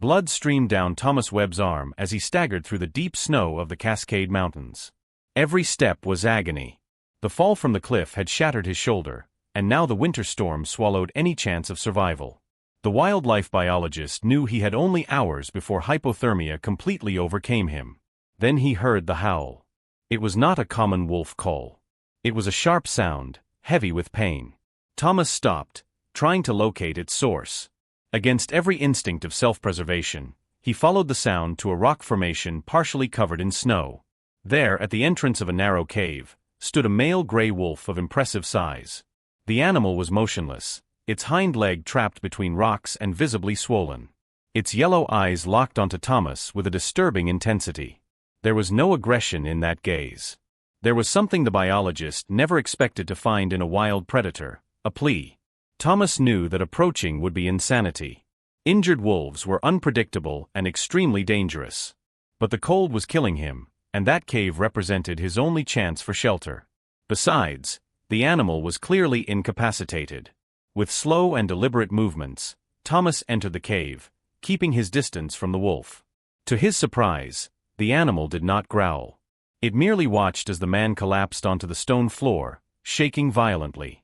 Blood streamed down Thomas Webb's arm as he staggered through the deep snow of the Cascade Mountains. Every step was agony. The fall from the cliff had shattered his shoulder, and now the winter storm swallowed any chance of survival. The wildlife biologist knew he had only hours before hypothermia completely overcame him. Then he heard the howl. It was not a common wolf call. It was a sharp sound, heavy with pain. Thomas stopped, trying to locate its source. Against every instinct of self-preservation, he followed the sound to a rock formation partially covered in snow. There, at the entrance of a narrow cave, stood a male gray wolf of impressive size. The animal was motionless, its hind leg trapped between rocks and visibly swollen. Its yellow eyes locked onto Thomas with a disturbing intensity. There was no aggression in that gaze. There was something the biologist never expected to find in a wild predator, a plea. Thomas knew that approaching would be insanity. Injured wolves were unpredictable and extremely dangerous. But the cold was killing him, and that cave represented his only chance for shelter. Besides, the animal was clearly incapacitated. With slow and deliberate movements, Thomas entered the cave, keeping his distance from the wolf. To his surprise, the animal did not growl. It merely watched as the man collapsed onto the stone floor, shaking violently.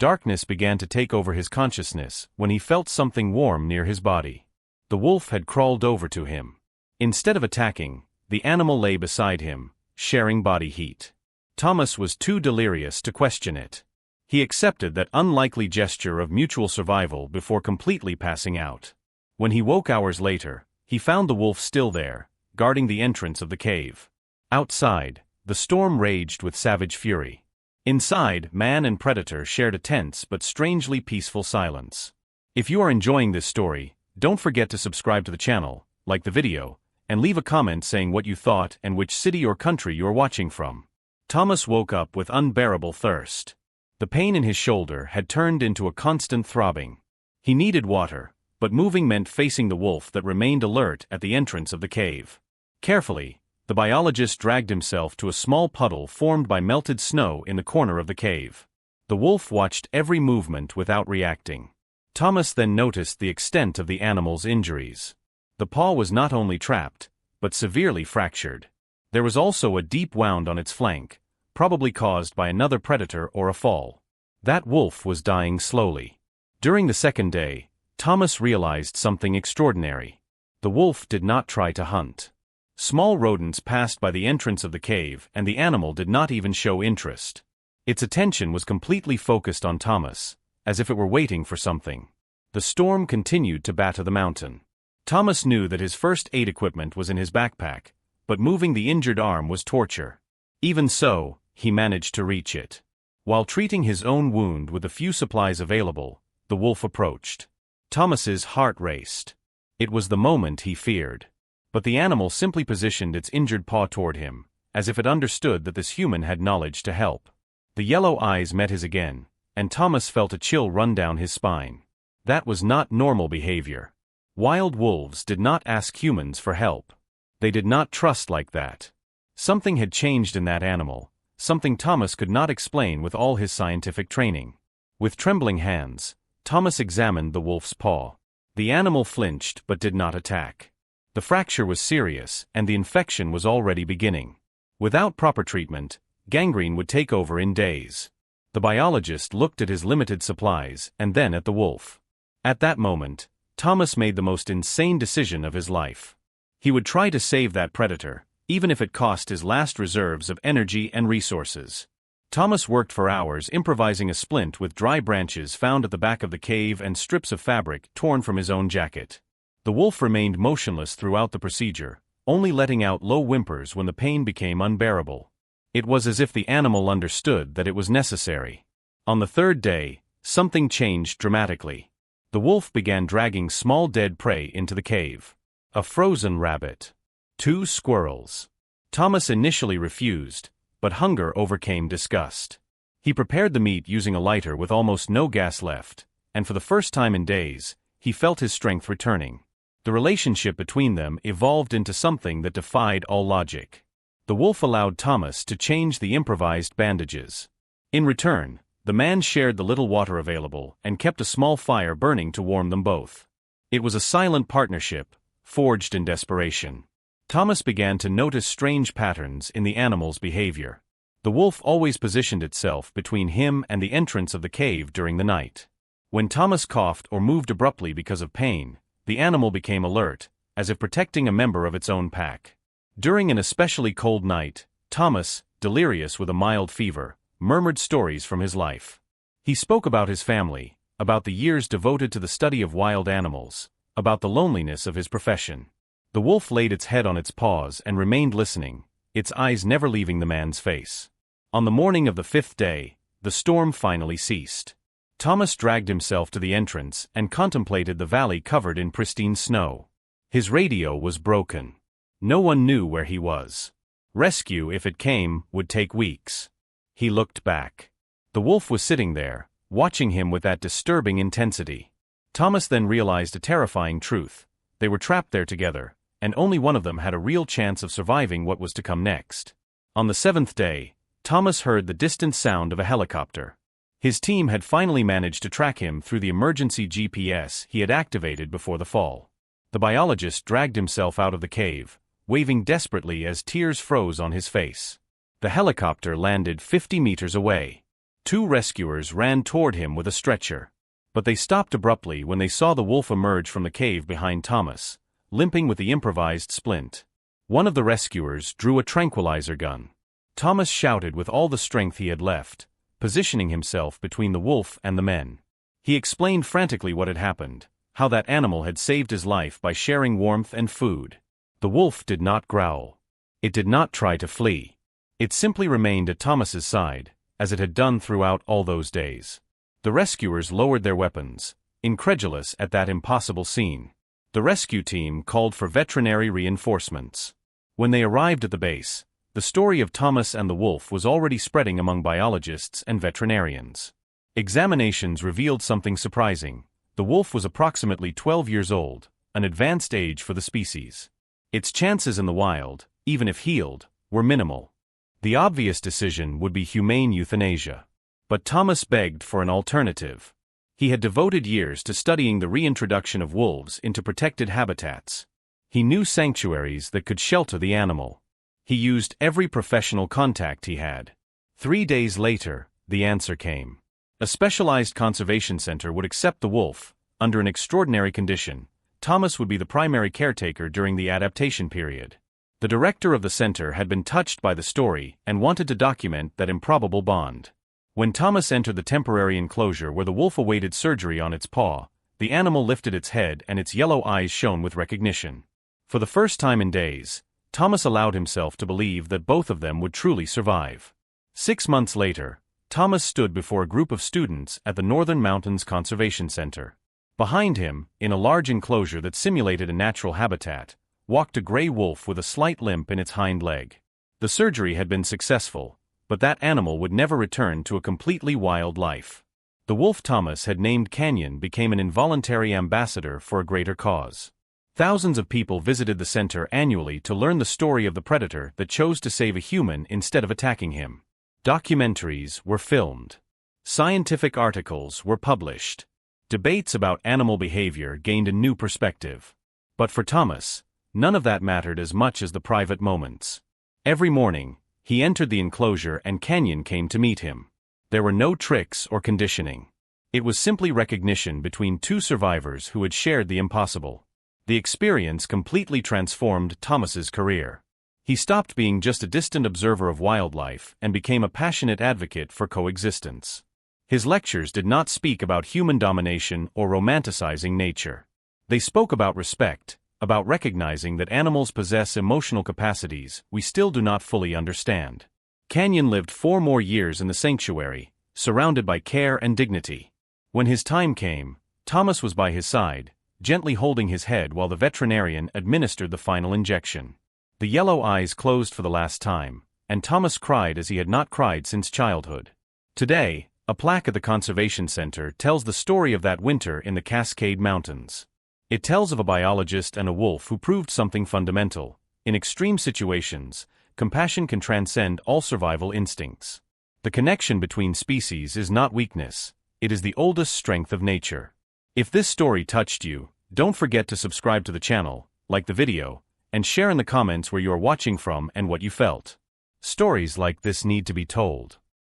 Darkness began to take over his consciousness when he felt something warm near his body. The wolf had crawled over to him. Instead of attacking, the animal lay beside him, sharing body heat. Thomas was too delirious to question it. He accepted that unlikely gesture of mutual survival before completely passing out. When he woke hours later, he found the wolf still there, guarding the entrance of the cave. Outside, the storm raged with savage fury. Inside, man and predator shared a tense but strangely peaceful silence. If you are enjoying this story, don't forget to subscribe to the channel, like the video, and leave a comment saying what you thought and which city or country you are watching from. Thomas woke up with unbearable thirst. The pain in his shoulder had turned into a constant throbbing. He needed water, but moving meant facing the wolf that remained alert at the entrance of the cave. Carefully, the biologist dragged himself to a small puddle formed by melted snow in the corner of the cave. The wolf watched every movement without reacting. Thomas then noticed the extent of the animal's injuries. The paw was not only trapped, but severely fractured. There was also a deep wound on its flank, probably caused by another predator or a fall. That wolf was dying slowly. During the second day, Thomas realized something extraordinary. The wolf did not try to hunt. Small rodents passed by the entrance of the cave and the animal did not even show interest. Its attention was completely focused on Thomas, as if it were waiting for something. The storm continued to batter the mountain. Thomas knew that his first aid equipment was in his backpack, but moving the injured arm was torture. Even so, he managed to reach it. While treating his own wound with the few supplies available, the wolf approached. Thomas's heart raced. It was the moment he feared. But the animal simply positioned its injured paw toward him, as if it understood that this human had knowledge to help. The yellow eyes met his again, and Thomas felt a chill run down his spine. That was not normal behavior. Wild wolves did not ask humans for help. They did not trust like that. Something had changed in that animal, something Thomas could not explain with all his scientific training. With trembling hands, Thomas examined the wolf's paw. The animal flinched but did not attack. The fracture was serious, and the infection was already beginning. Without proper treatment, gangrene would take over in days. The biologist looked at his limited supplies and then at the wolf. At that moment, Thomas made the most insane decision of his life. He would try to save that predator, even if it cost his last reserves of energy and resources. Thomas worked for hours improvising a splint with dry branches found at the back of the cave and strips of fabric torn from his own jacket. The wolf remained motionless throughout the procedure, only letting out low whimpers when the pain became unbearable. It was as if the animal understood that it was necessary. On the third day, something changed dramatically. The wolf began dragging small dead prey into the cave. A frozen rabbit. 2 squirrels. Thomas initially refused, but hunger overcame disgust. He prepared the meat using a lighter with almost no gas left, and for the first time in days, he felt his strength returning. The relationship between them evolved into something that defied all logic. The wolf allowed Thomas to change the improvised bandages. In return, the man shared the little water available and kept a small fire burning to warm them both. It was a silent partnership, forged in desperation. Thomas began to notice strange patterns in the animal's behavior. The wolf always positioned itself between him and the entrance of the cave during the night. When Thomas coughed or moved abruptly because of pain, the animal became alert, as if protecting a member of its own pack. During an especially cold night, Thomas, delirious with a mild fever, murmured stories from his life. He spoke about his family, about the years devoted to the study of wild animals, about the loneliness of his profession. The wolf laid its head on its paws and remained listening, its eyes never leaving the man's face. On the morning of the 5th day, the storm finally ceased. Thomas dragged himself to the entrance and contemplated the valley covered in pristine snow. His radio was broken. No one knew where he was. Rescue, if it came, would take weeks. He looked back. The wolf was sitting there, watching him with that disturbing intensity. Thomas then realized a terrifying truth. They were trapped there together, and only one of them had a real chance of surviving what was to come next. On the 7th day, Thomas heard the distant sound of a helicopter. His team had finally managed to track him through the emergency GPS he had activated before the fall. The biologist dragged himself out of the cave, waving desperately as tears froze on his face. The helicopter landed 50 meters away. 2 rescuers ran toward him with a stretcher. But they stopped abruptly when they saw the wolf emerge from the cave behind Thomas, limping with the improvised splint. One of the rescuers drew a tranquilizer gun. Thomas shouted with all the strength he had left, positioning himself between the wolf and the men. He explained frantically what had happened, how that animal had saved his life by sharing warmth and food. The wolf did not growl. It did not try to flee. It simply remained at Thomas's side, as it had done throughout all those days. The rescuers lowered their weapons, incredulous at that impossible scene. The rescue team called for veterinary reinforcements. When they arrived at the base, the story of Thomas and the wolf was already spreading among biologists and veterinarians. Examinations revealed something surprising. The wolf was approximately 12 years old, an advanced age for the species. Its chances in the wild, even if healed, were minimal. The obvious decision would be humane euthanasia. But Thomas begged for an alternative. He had devoted years to studying the reintroduction of wolves into protected habitats. He knew sanctuaries that could shelter the animal. He used every professional contact he had. 3 days later, the answer came. A specialized conservation center would accept the wolf. Under an extraordinary condition, Thomas would be the primary caretaker during the adaptation period. The director of the center had been touched by the story and wanted to document that improbable bond. When Thomas entered the temporary enclosure where the wolf awaited surgery on its paw, the animal lifted its head and its yellow eyes shone with recognition. For the first time in days, Thomas allowed himself to believe that both of them would truly survive. 6 months later, Thomas stood before a group of students at the Northern Mountains Conservation Center. Behind him, in a large enclosure that simulated a natural habitat, walked a gray wolf with a slight limp in its hind leg. The surgery had been successful, but that animal would never return to a completely wild life. The wolf Thomas had named Canyon became an involuntary ambassador for a greater cause. Thousands of people visited the center annually to learn the story of the predator that chose to save a human instead of attacking him. Documentaries were filmed. Scientific articles were published. Debates about animal behavior gained a new perspective. But for Thomas, none of that mattered as much as the private moments. Every morning, he entered the enclosure and Canyon came to meet him. There were no tricks or conditioning. It was simply recognition between 2 survivors who had shared the impossible. The experience completely transformed Thomas's career. He stopped being just a distant observer of wildlife and became a passionate advocate for coexistence. His lectures did not speak about human domination or romanticizing nature. They spoke about respect, about recognizing that animals possess emotional capacities we still do not fully understand. Canyon lived 4 more years in the sanctuary, surrounded by care and dignity. When his time came, Thomas was by his side, gently holding his head while the veterinarian administered the final injection. The yellow eyes closed for the last time, and Thomas cried as he had not cried since childhood. Today, a plaque at the Conservation Center tells the story of that winter in the Cascade Mountains. It tells of a biologist and a wolf who proved something fundamental. In extreme situations, compassion can transcend all survival instincts. The connection between species is not weakness, it is the oldest strength of nature. If this story touched you, don't forget to subscribe to the channel like the video, and share in the comments where you are watching from and what you felt. Stories like this need to be told.